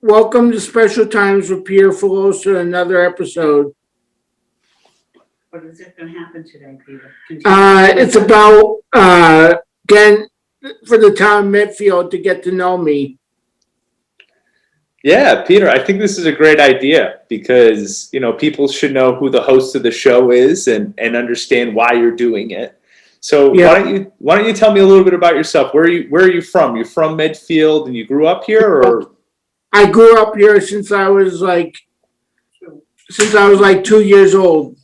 Welcome to Special Times with Peter Filosa, another episode. What is it going to happen today, Peter? It's about, again, for the town of Medfield to get to know me. Yeah, Peter, I think this is a great idea because, people should know who the host of the show is and understand why you're doing it. So Yeah. why don't you tell me a little bit about yourself? Where are you from? You're from Medfield and you grew up here, or? I grew up here since I was like 2 years old.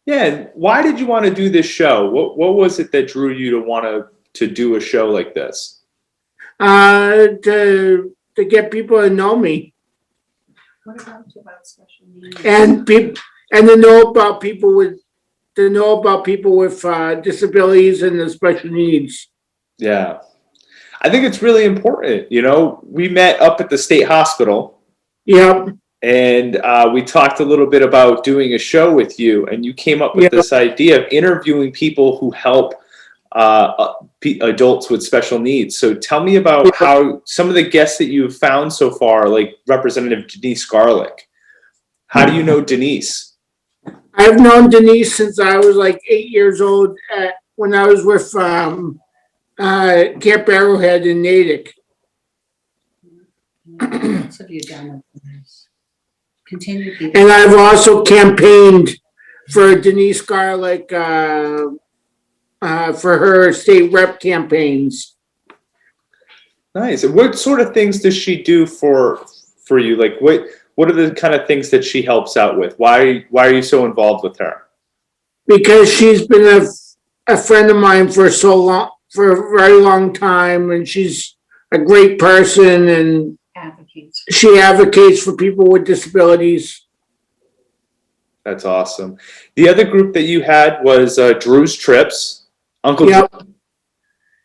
Yeah, and why did you want to do this show? What was it that drew you to want to do a show like this? To get people to know me What about special needs? and to know about people with disabilities and the special needs. Yeah. I think it's really important. We met up at the state hospital. Yep. And we talked a little bit about doing a show with you, and you came up with this idea of interviewing people who help adults with special needs. So tell me about how some of the guests that you've found so far, like Representative Denise Garlick. How do you know Denise? I've known Denise since I was like 8 years old when I was with Camp Arrowhead in Natick. What else have you done with this? Continue, Peter. And I've also campaigned for Denise Garlick for her state rep campaigns. Nice. And what sort of things does she do for you? Like what are the kind of things that she helps out with? Why are you so involved with her? Because she's been a friend of mine for a very long time, and she's a great person, and Advocates. she advocates for people with disabilities. That's awesome. The other group that you had was Drew's Trips. Uncle Yep. Drew. Can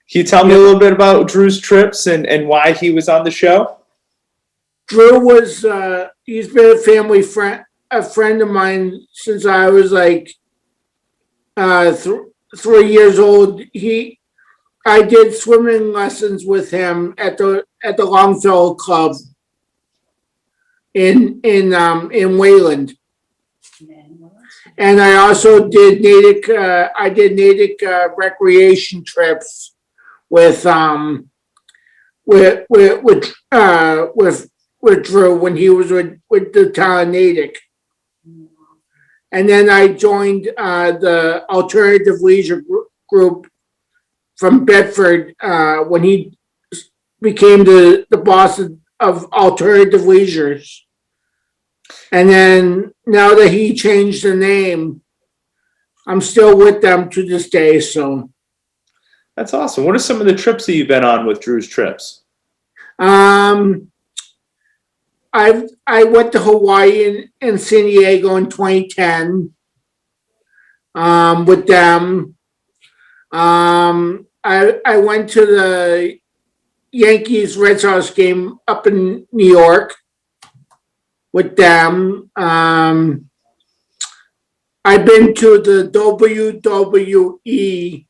you tell me a little bit about Drew's Trips and why he was on the show? Drew was he's been a friend of mine since I was like 3 years old. I did swimming lessons with him at the Longfellow Club in Wayland. And I also did Natick recreation trips with Drew when he was with the town of Natick. And then I joined the alternative leisure group from Bedford when he became the boss of alternative leisures. And then now that he changed the name, I'm still with them to this day. So That's awesome. What are some of the trips that you've been on with Drew's Trips? I went to Hawaii and San Diego in 2010 with them. I went to the Yankees Red Sox game up in New York with them. I've been to the WWE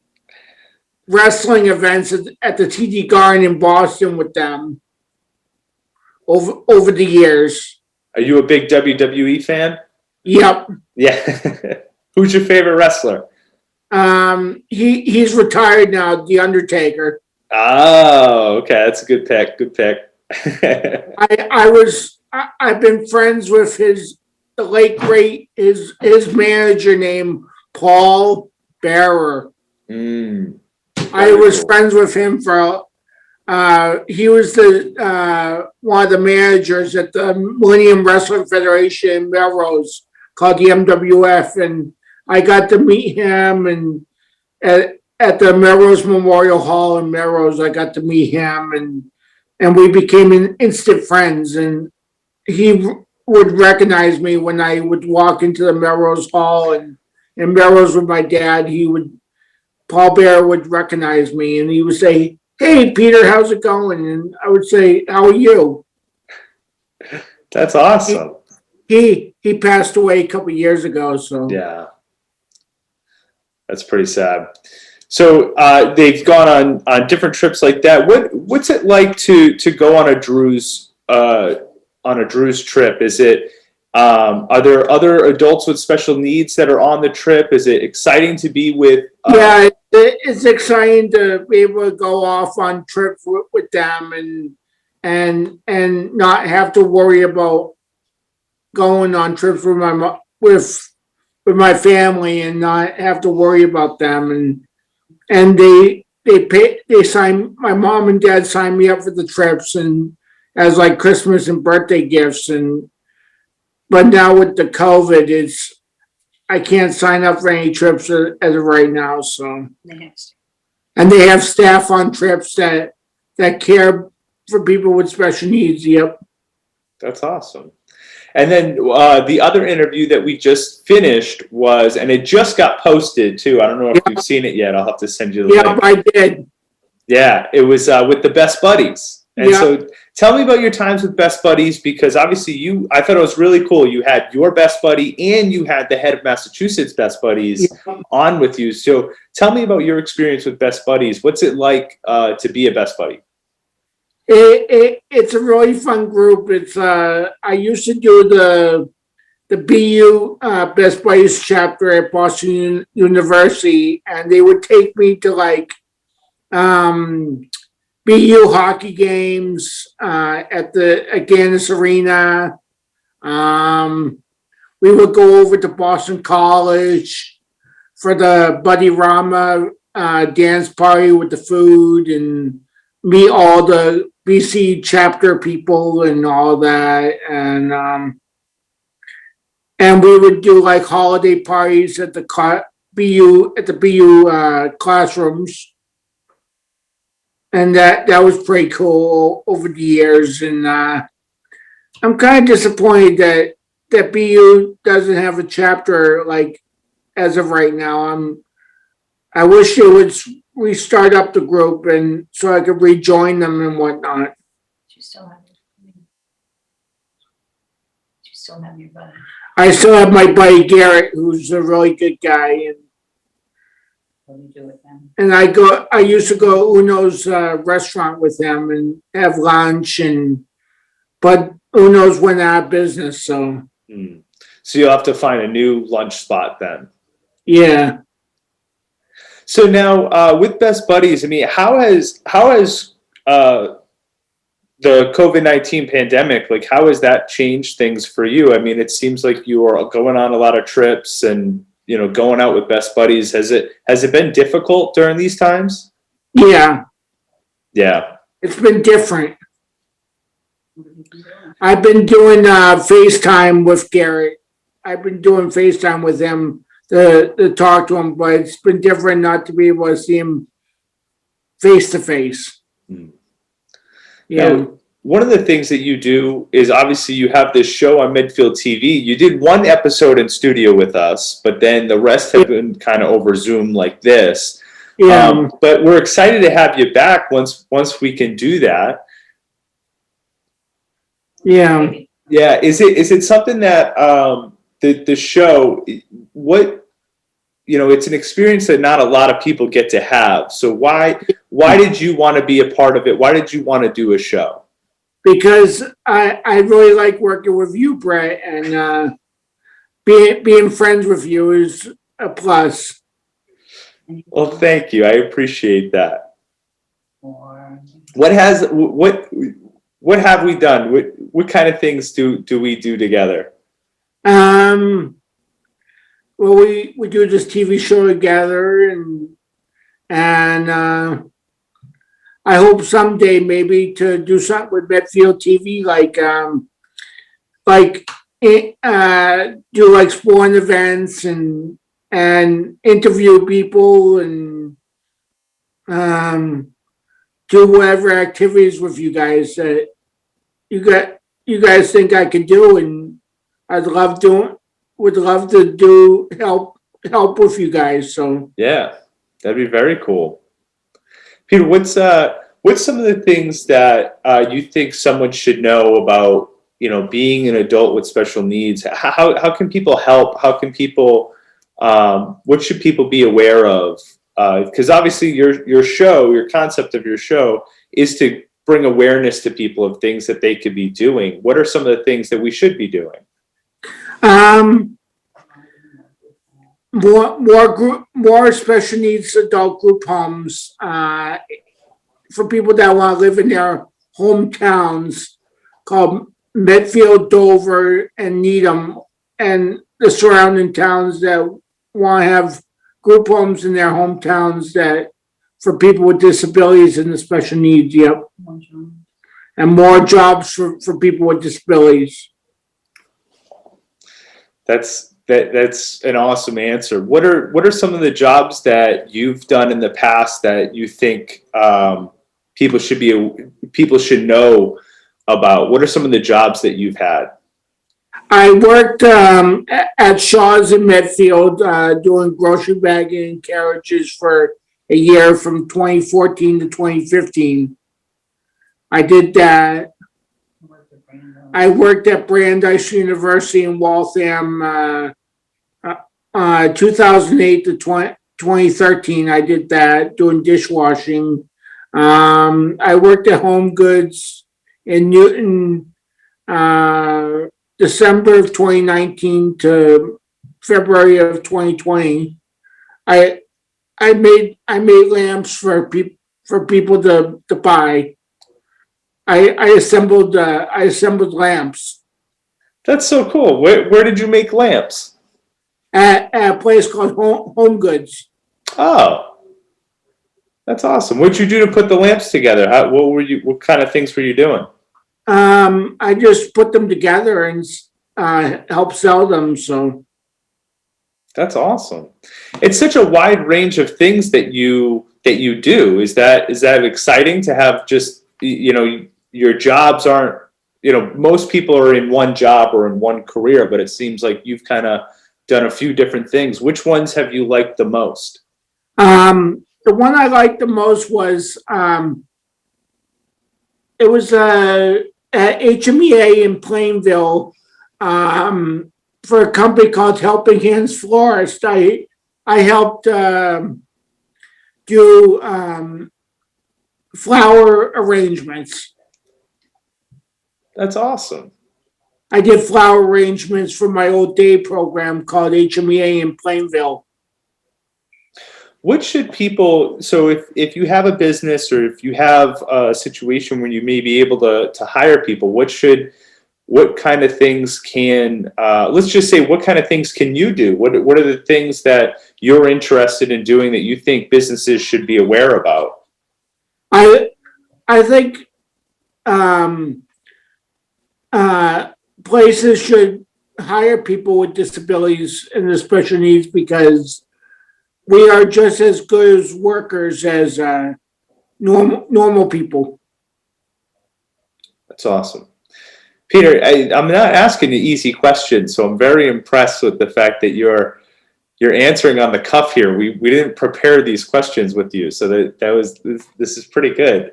wrestling events at the TD Garden in Boston with them over the years. Are you a big WWE fan? Yep. Yeah. Who's your favorite wrestler? He's retired now, The Undertaker. Oh, okay. That's a good pick. Good pick. I've been friends with his manager named Paul Bearer. I was friends with him for he was the one of the managers at the Millennium Wrestling Federation in Melrose called the MWF, and I got to meet him and at the Melrose Memorial Hall in Melrose. I got to meet him and we became instant friends, and he would recognize me when I would walk into the Melrose Hall and in Melrose with my dad. Paul Bear would recognize me and he would say, "Hey, Peter, how's it going?" And I would say, "How are you?" That's awesome. He passed away a couple of years ago. So Yeah. That's pretty sad. So they've gone on different trips like that. What's it like to go on a Drew's trip? Is it are there other adults with special needs that are on the trip? Is it exciting to be with? Yeah, it's exciting to be able to go off on trips with them and not have to worry about going on trips with with my family and not have to worry about them. And my mom and dad signed me up for the trips and as like Christmas and birthday gifts. But now with the COVID, I can't sign up for any trips as of right now. So, and they have staff on trips that care for people with special needs. Yep. That's awesome. And then the other interview that we just finished was, and it just got posted too. I don't know if you've seen it yet. I'll have to send you the link. Yeah, I did. Yeah, it was with the Best Buddies. And so tell me about your times with Best Buddies, because obviously I thought it was really cool. You had your best buddy and you had the head of Massachusetts Best Buddies on with you. So tell me about your experience with Best Buddies. What's it like to be a Best Buddy? It's a really fun group. It's I used to do the BU Best Buddies chapter at Boston University, and they would take me to like BU hockey games at Gaines Arena. We would go over to Boston College for the Buddy Rama dance party with the food and meet all the BC chapter people and all that. And we would do like holiday parties at the BU classrooms. And that was pretty cool over the years. And I'm kind of disappointed that BU doesn't have a chapter like as of right now. I wish they would restart up the group and so I could rejoin them and whatnot. You still have your buddy. I still have my buddy Garrett, who's a really good guy, and What do you do with them? and I used to go Uno's restaurant with him and have lunch, but Uno's went out of business, so. So you'll have to find a new lunch spot then. Yeah. So now with Best Buddies, I mean, how has the COVID-19 pandemic, like how has that changed things for you? I mean, it seems like you are going on a lot of trips and, you know, going out with Best Buddies. Has it been difficult during these times? Yeah. Yeah. It's been different. What have you been doing? I've been doing FaceTime with Garrett. I've been doing FaceTime with him to talk to him, but it's been different not to be able to see him face to face. Yeah. Now, one of the things that you do is obviously you have this show on Medfield TV. You did one episode in studio with us, but then the rest have been kind of over Zoom like this. Yeah. But we're excited to have you back once we can do that. Yeah. Yeah. Is it something that the show, it's an experience that not a lot of people get to have. So why did you want to be a part of it? Why did you want to do a show? Because I really like working with you, Brett, and being friends with you is a plus. Well, thank you. I appreciate that. Or What have we done? What kind of things do we do together? Well, we do this TV show together, and I hope someday maybe to do something with Medfield TV, do like sporting events and interview people and do whatever activities with you guys that you guys think I could do, and would love to do help with you guys. So Yeah, that'd be very cool. Peter, what's some of the things that you think someone should know about, being an adult with special needs? How can people help? How can people what should people be aware of Because obviously your concept of your show is to bring awareness to people of things that they could be doing. What are some of the things that we should be doing? More special needs adult group homes, for people that want to live in their hometowns, called Medfield, Dover, and Needham, and the surrounding towns that want to have group homes in their hometowns that for people with disabilities and the special needs. Yep. And more jobs for people with disabilities. That's an awesome answer. What are some of the jobs that you've done in the past that you think people should know about? What are some of the jobs that you've had? I worked at Shaw's in Medfield doing grocery bagging and carriages for a year from 2014 to 2015. I did that. I worked at Brandeis University in Waltham 2008 to 2013. I did that doing dishwashing. I worked at Home Goods in Newton December of 2019 to February of 2020. I made lamps for people to buy. I assembled lamps. That's so cool. Where did you make lamps? At a place called Home Goods. Oh, that's awesome. What'd you do to put the lamps together? What kind of things were you doing? I just put them together and help sell them. So that's awesome. It's such a wide range of things that you do. Is that exciting to have? Just, your jobs aren't, most people are in one job or in one career, but it seems like you've kind of done a few different things. Which ones have you liked the most? The one I liked the most was it was at HMEA in Plainville for a company called Helping Hands Florist. I helped do flower arrangements. That's awesome. I did flower arrangements for my old day program called HMEA in Plainville. What should people, so if you have a business or if you have a situation where you may be able to hire people, what kind of things can, let's just say, what kind of things can you do? What are the things that you're interested in doing that you think businesses should be aware about? I think places should hire people with disabilities and special needs because we are just as good as workers as normal people. That's awesome. Peter, I'm not asking the easy questions, so I'm very impressed with the fact that you're answering on the cuff here. We didn't prepare these questions with you, so this is pretty good.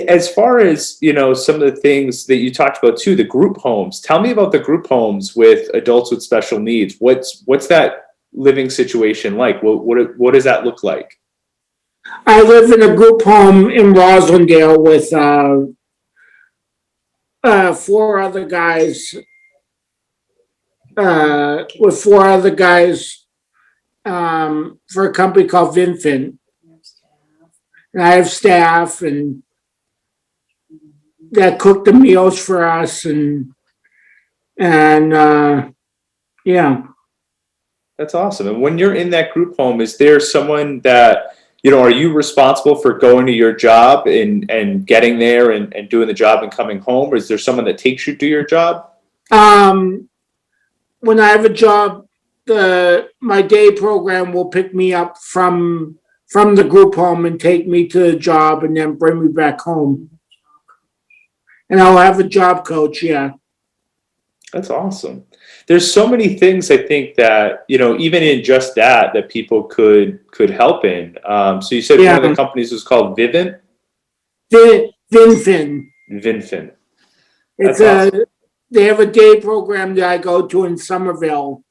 As far as, some of the things that you talked about too, the group homes. Tell me about the group homes with adults with special needs. What's that living situation like? What does that look like? I live in a group home in Roslindale with 4 other guys. For a company called Vinfin. And I have staff and that cook the meals for us and yeah. That's awesome. And when you're in that group home, is there someone that, are you responsible for going to your job and getting there and doing the job and coming home? Or is there someone that takes you to your job? When I have a job, my day program will pick me up from the group home and take me to the job and then bring me back home. And I'll have a job coach, yeah. That's awesome. There's so many things I think that, even in just that people could help in. So you said one of the companies was called Vivint? Vinfin. Vinfin. It's awesome. They have a day program that I go to in Somerville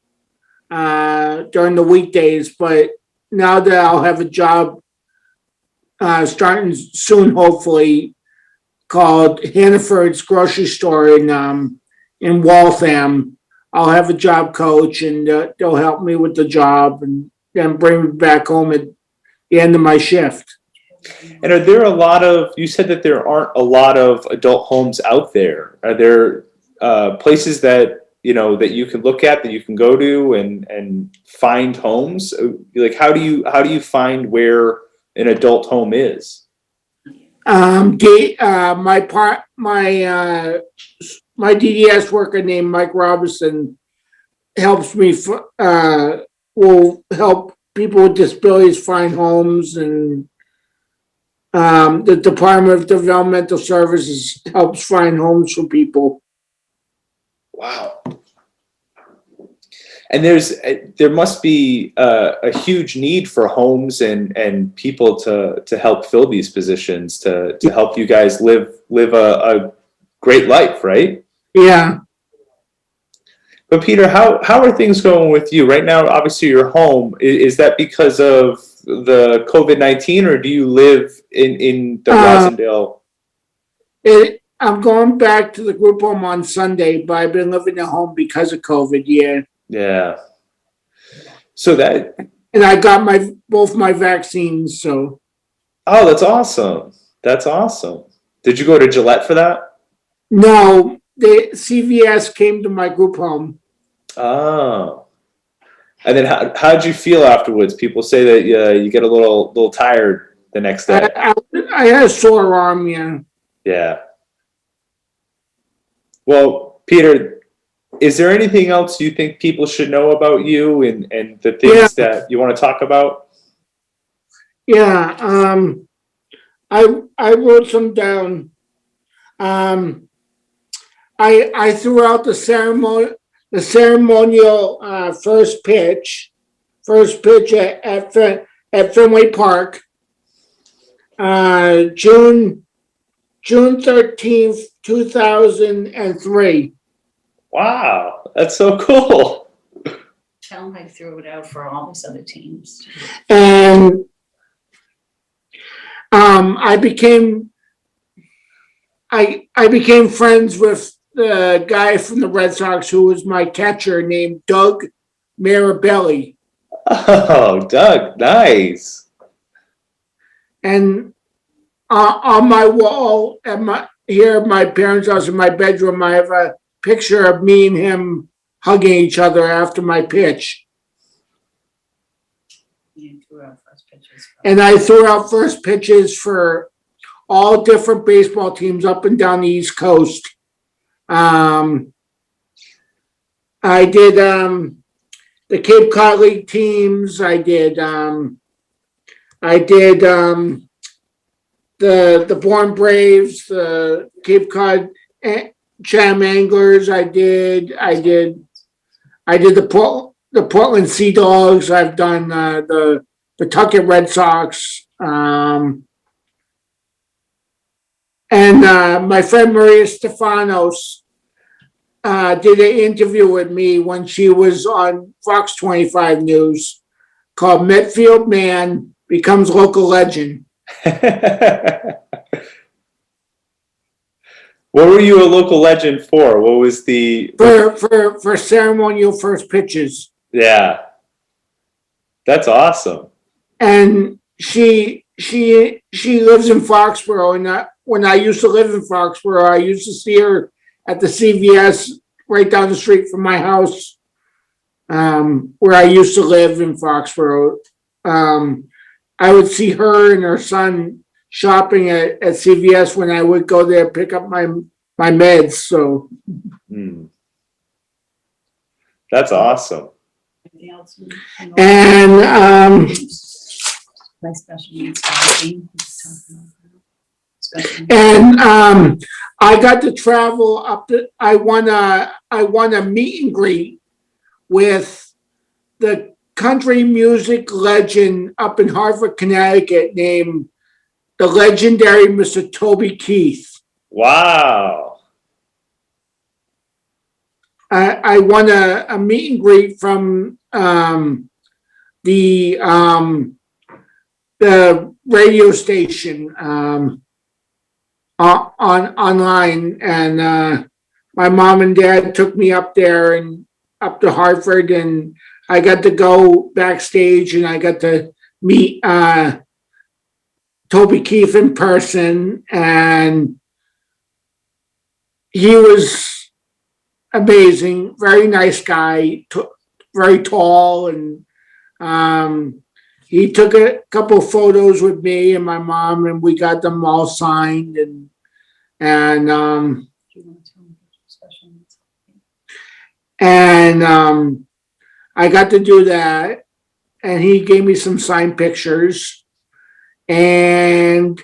during the weekdays, but now that I'll have a job starting soon, hopefully, called Hannaford's Grocery Store in Waltham. I'll have a job coach, and they'll help me with the job, and then bring me back home at the end of my shift. And are there a lot of, you said that there aren't a lot of adult homes out there. Are there places that, that you can look at, that you can go to and find homes? Like, how do you find where an adult home is? My DDS worker named Mike Robinson helps me, will help people with disabilities find homes, and the Department of Developmental Services helps find homes for people. Wow. And there must be a huge need for homes and people to help fill these positions, to help you guys live a great life, right? Yeah. But Peter, how are things going with you right now? Obviously, you're home. Is that because of the COVID-19, or do you live in the Rosendale? I'm going back to the group home on Sunday, but I've been living at home because of COVID. Yeah. Yeah. So that. And I got both my vaccines. So. Oh, that's awesome. That's awesome. Did you go to Gillette for that? No, the CVS came to my group home. Oh. And then how did you feel afterwards? People say that you get a little tired the next day. I had a sore arm, yeah. Yeah. Well, Peter, is there anything else you think people should know about you and the things that you want to talk about? Yeah. I wrote some down. I threw out the ceremonial first pitch at Fenway Park, June 13th, 2003. Wow, that's so cool. Tell them I threw it out for all these other teams. And I became friends with the guy from the Red Sox who was my catcher, named Doug Mirabelli. Oh, Doug, nice. And on my wall at my parents' house in my bedroom, I have a picture of me and him hugging each other after my pitch. You threw out first pitches. And I threw out first pitches for all different baseball teams up and down the East Coast. I did the Cape Cod League teams. I did the Bourne Braves, the Cape Cod Cham Anglers. I did the Portland Sea Dogs. I've done the Pawtucket Red Sox. And my friend Maria Stefanos did an interview with me when she was on Fox 25 News called Medfield Man Becomes Local Legend. What were you a local legend for? What was the for ceremonial first pitches? Yeah, that's awesome. And she lives in Foxborough, and when I used to live in Foxborough, I used to see her at the CVS right down the street from my house, where I used to live in Foxborough. I would see her and her son shopping at CVS when I would go there pick up my meds. So that's awesome. Anything else? And My special needs team. and I got to travel up to. I won a meet and greet with the country music legend up in Hartford, Connecticut, named the legendary Mr. Toby Keith. Wow. I won a meet and greet from the the radio station online, and my mom and dad took me up there and up to Hartford, and I got to go backstage, and I got to meet Toby Keith in person, and he was amazing, very nice guy, very tall, and he took a couple photos with me and my mom, and we got them all signed, and I got to do that, and he gave me some signed pictures. And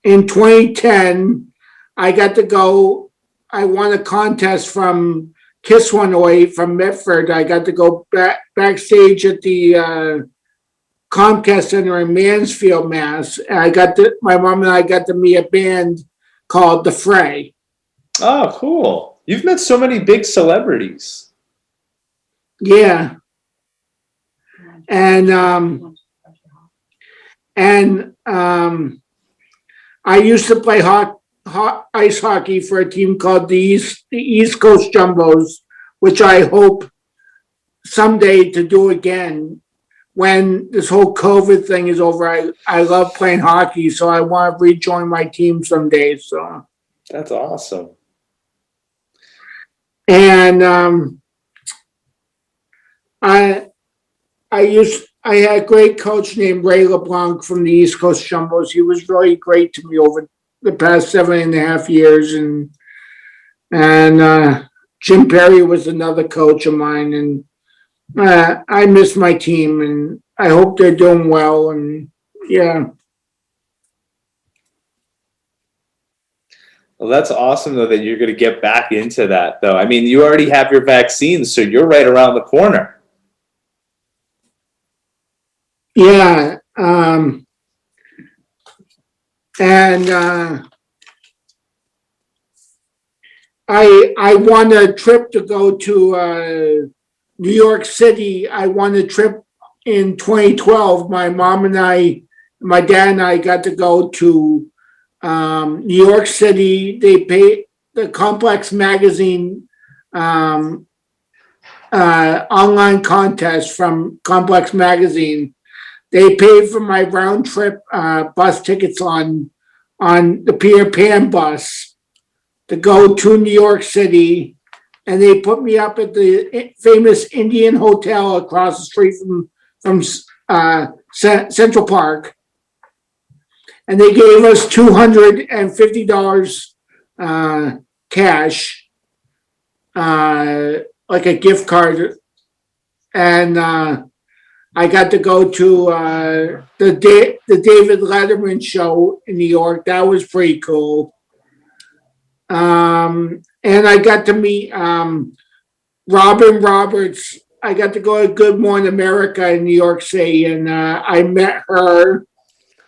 in 2010, I got to go. I won a contest from Kiss 108 from Medford. I got to go backstage at the Comcast Center in Mansfield, Mass. And my mom and I got to meet a band called The Fray. Oh, cool. You've met so many big celebrities. Yeah. And I used to play ice hockey for a team called the East Coast Jumbos, which I hope someday to do again when this whole COVID thing is over. I love playing hockey, so I want to rejoin my team someday. So that's awesome. And I had a great coach named Ray LeBlanc from the East Coast Jumbos. He was really great to me over the past 7.5 years. And Jim Perry was another coach of mine. And I miss my team, and I hope they're doing well. And yeah. Well, that's awesome, though, that you're going to get back into that, though. I mean, you already have your vaccine, so you're right around the corner. Yeah. I won a trip to go to New York City. I won a trip in 2012. My mom and my dad and I got to go to New York City. They paid the Complex Magazine online contest from Complex Magazine. They paid for my round trip bus tickets on the Peter Pan bus to go to New York City, and they put me up at the famous Indian Hotel across the street from Central Park, and they gave us $250 cash, like a gift card, and I got to go to the David Letterman show in New York. That was pretty cool. And I got to meet Robin Roberts. I got to go to Good Morning America in New York City, and I met her,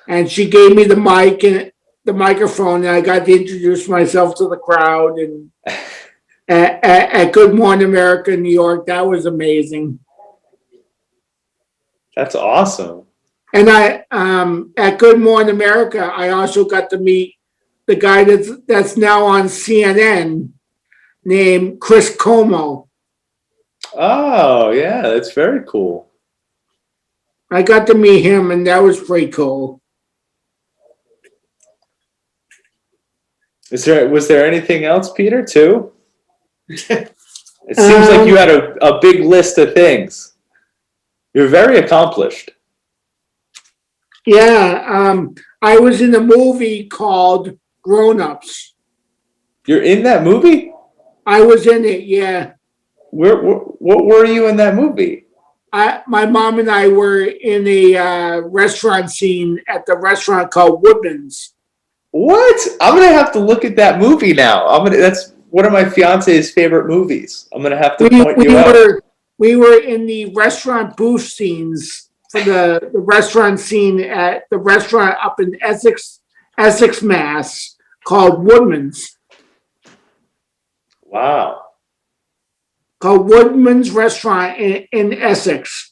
and she gave me the mic and the microphone, and I got to introduce myself to the crowd. And at Good Morning America in New York, that was amazing. That's awesome. And I at Good Morning America, I also got to meet the guy that's now on CNN named Chris Como. Oh, yeah, that's very cool. I got to meet him, and that was pretty cool. Was there anything else, Peter, too? It seems like you had a big list of things. You're very accomplished. Yeah, I was in a movie called Grown Ups. You're in that movie? I was in it, yeah. What were you in that movie? My mom and I were in a restaurant scene at the restaurant called Woodman's. What? I'm gonna have to look at that movie now. That's one of my fiance's favorite movies. I'm gonna have to point you out. We were in the restaurant booth scenes for the restaurant scene at the restaurant up in Essex, Mass, called Woodman's. Wow. Called Woodman's Restaurant in Essex.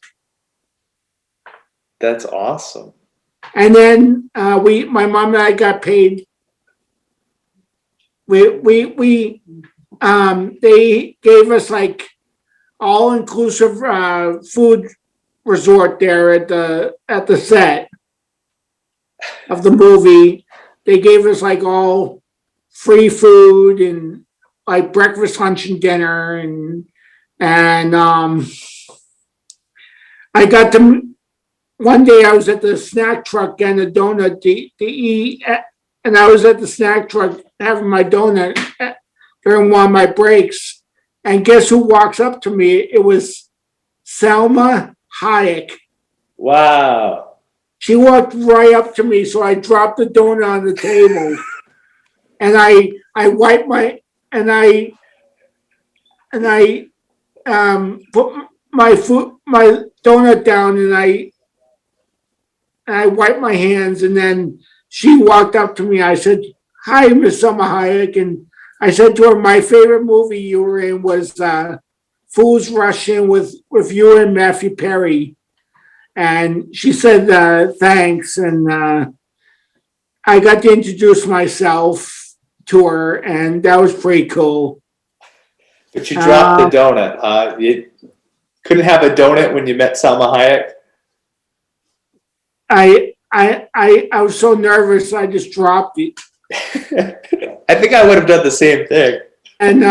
That's awesome. And then my mom and I got paid. They gave us like all-inclusive food resort there at the set of the movie. They gave us like all free food and like breakfast, lunch, and dinner, and I got to. One day I was at the snack truck getting a donut to eat, and I was at the snack truck having my donut during one of my breaks. And guess who walks up to me? It was Salma Hayek. Wow. She walked right up to me, so I dropped the donut on the table, and I wiped my put my donut down, and I wiped my hands, and then she walked up to me. I said, "Hi, Miss Salma Hayek," and I said to her, "My favorite movie you were in was Fools Rush In with you and Matthew Perry." And she said, "Thanks." And I got to introduce myself to her, and that was pretty cool. But you dropped the donut, huh? You couldn't have a donut when you met Salma Hayek? I was so nervous, I just dropped it. I think I would have done the same thing. And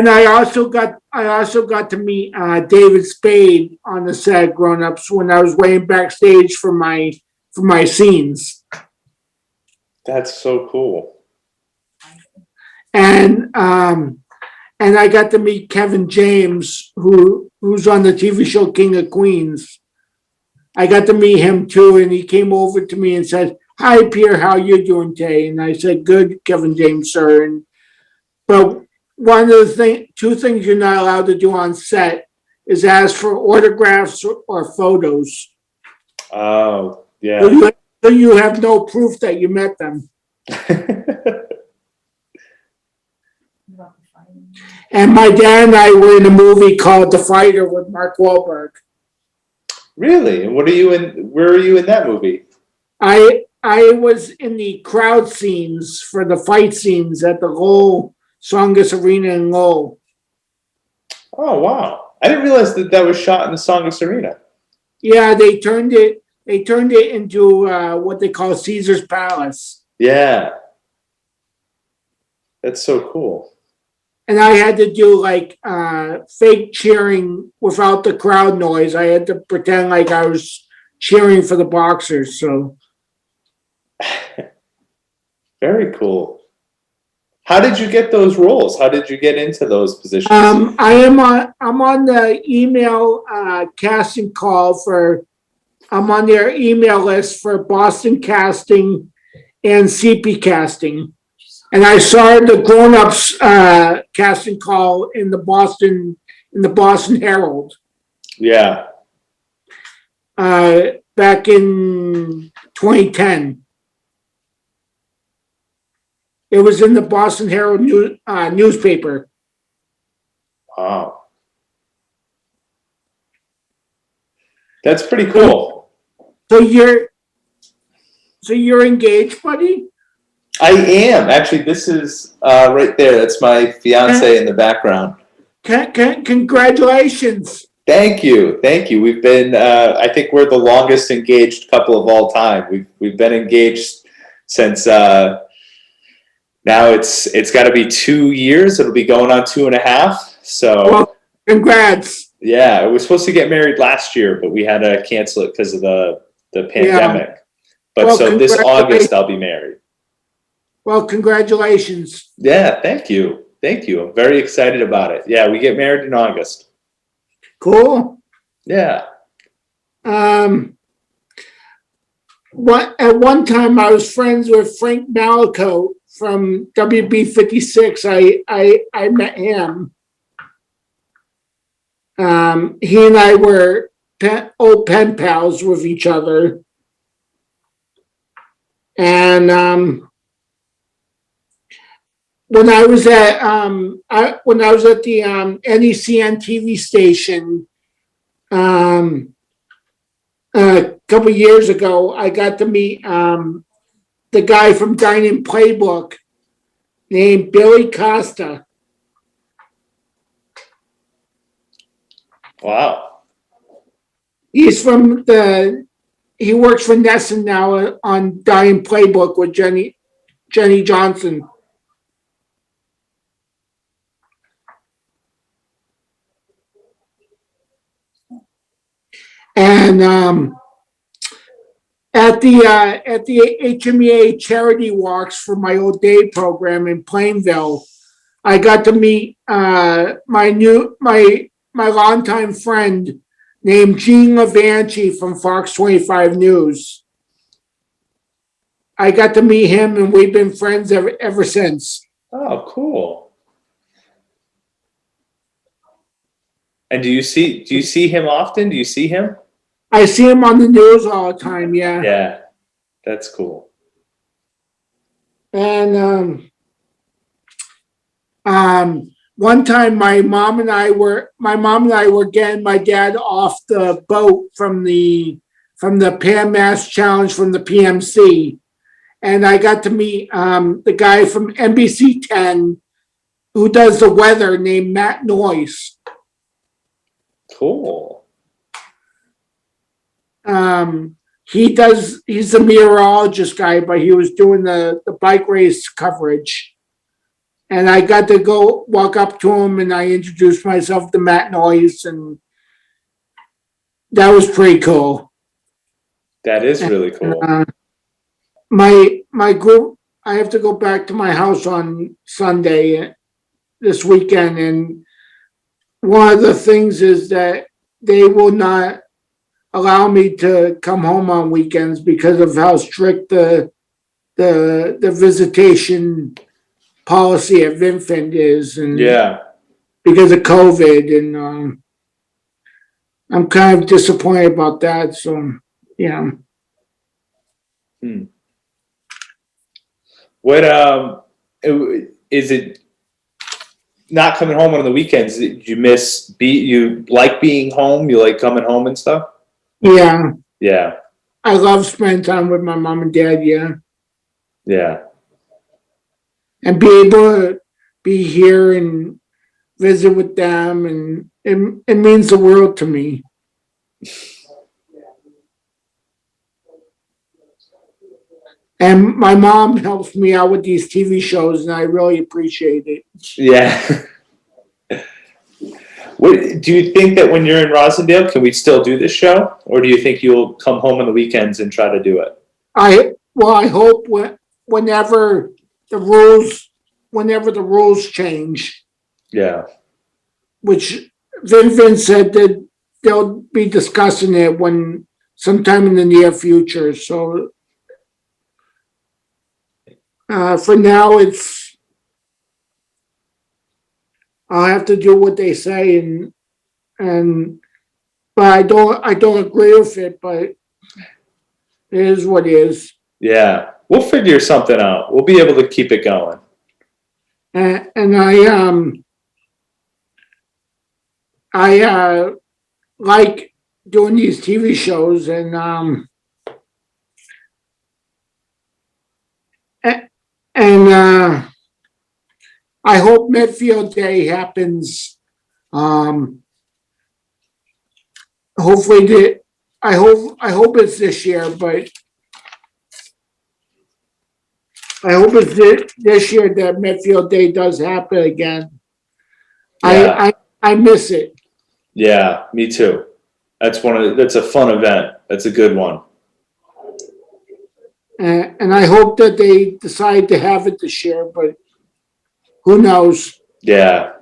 I also got to meet David Spade on the set of Grown Ups when I was waiting backstage for my scenes. That's so cool. And I got to meet Kevin James, who's on the TV show King of Queens. I got to meet him too, and he came over to me and said, "Hi, Pierre, how you doing today?" And I said, "Good, Kevin James, sir." But one of the two things you're not allowed to do on set is ask for autographs or photos. Oh, yeah. So you have no proof that you met them. And my dad and I were in a movie called The Fighter with Mark Wahlberg. Really? And what are you in? Where are you in that movie? I was in the crowd scenes for the fight scenes at the Lowell Songus Arena in Lowell. Oh, wow. I didn't realize that was shot in the Songus Arena. Yeah, they turned it into what they call Caesar's Palace. Yeah. That's so cool. And I had to do like fake cheering without the crowd noise. I had to pretend like I was cheering for the boxers. So very cool. How did you get those roles? How did you get into those positions? I'm on the email casting call for. I'm on their email list for Boston Casting and CP Casting. And I saw the Grown Ups casting call in the Boston Herald. Yeah. Back in 2010. It was in the Boston Herald newspaper. Wow. That's pretty cool. So you're engaged, buddy? I am. Actually, this is right there. That's my fiance in the background. Congratulations. Thank you. Thank you. We've been, I think we're the longest engaged couple of all time. We've been engaged since, now it's got to be 2 years. It'll be going on 2.5. So, well, congrats. Yeah, we were supposed to get married last year, but we had to cancel it because of the pandemic. Yeah. But well, so this August I'll be married. Well, congratulations. Yeah, thank you. Thank you. I'm very excited about it. Yeah, we get married in August. Cool. Yeah. At one time I was friends with Frank Malico from WB56. I met him. He and I were old pen pals with each other. And when I was at the NECN TV station, a couple of years ago, I got to meet the guy from Dining Playbook named Billy Costa. Wow. He's from he works for Nesson now on Dining Playbook with Jenny Johnson. And at the HMEA charity walks for my old day program in Plainville, I got to meet my longtime friend named Gene Levanchi from Fox 25 News. I got to meet him, and we've been friends ever since. Oh, cool. And do you see him often? Do you see him? I see him on the news all the time. Yeah. Yeah, that's cool. And one time my mom and I were getting my dad off the boat from the Pan Mass Challenge from the PMC, and I got to meet the guy from NBC 10 who does the weather named Matt Noyce. Cool. He's a meteorologist guy, but he was doing the bike race coverage. And I got to go walk up to him, and I introduced myself to Matt Noyce, and that was pretty cool. That is really cool. My group, I have to go back to my house on Sunday this weekend, and one of the things is that they will not allow me to come home on weekends because of how strict the visitation policy at VinFund is, and Yeah. because of COVID, and I'm kind of disappointed about that. So yeah. What is it? Not coming home on the weekends? Did you miss? You like being home? You like coming home and stuff? Yeah, Yeah. I love spending time with my mom and dad. Yeah, Yeah. and be able to be here and visit with them, and it means the world to me. And my mom helps me out with these TV shows, and I really appreciate it. Yeah. What do you think that when you're in Rosendale, can we still do this show, or do you think you'll come home on the weekends and try to do it? I hope whenever the rules change, Yeah. which Vin said that they'll be discussing it when sometime in the near future. So for now, I'll have to do what they say, but I don't agree with it, but it is what it is. Yeah. We'll figure something out. We'll be able to keep it going. And I like doing these TV shows, and I hope Medfield Day happens. Hopefully, I hope it's this year, but I hope it's this year that Medfield Day does happen again. Yeah. I miss it. Yeah, me too. That's a fun event. That's a good one. And I hope that they decide to have it this year, but who knows? Yeah.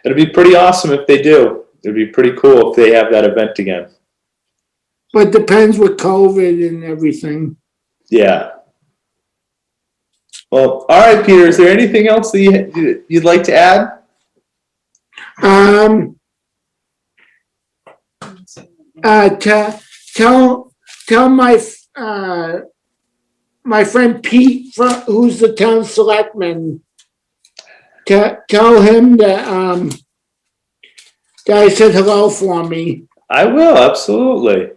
It'll be pretty awesome if they do. It'd be pretty cool if they have that event again. But it depends with COVID and everything. Yeah. Well, all right, Peter, is there anything else that you'd like to add? Tell my friend Pete, who's the town selectman, tell him that I said hello for me. I will, absolutely.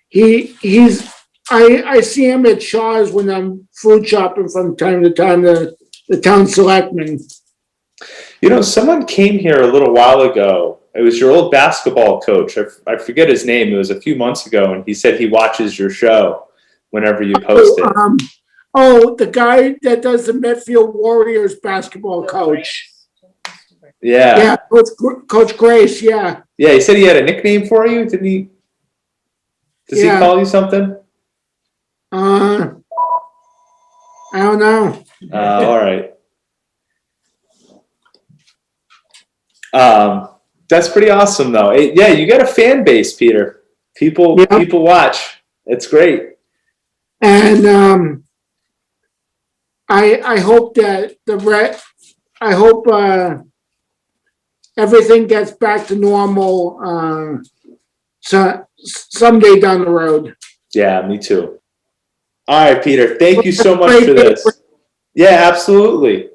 He's I see him at Shaw's when I'm food shopping from time to time. The town selectman. You know, someone came here a little while ago. It was your old basketball coach. I forget his name. It was a few months ago, and he said he watches your show whenever you post it. The guy that does the Medfield Warriors basketball coach. Yeah. Yeah, Coach Grace. Yeah. Yeah, he said he had a nickname for you. Didn't he? Does he call you something? I don't know. All right. That's pretty awesome, though. Yeah, you got a fan base, Peter. People watch. It's great. And I hope that I hope everything gets back to normal someday down the road. Yeah, me too. All right, Peter. Thank you so much for this. Yeah, absolutely.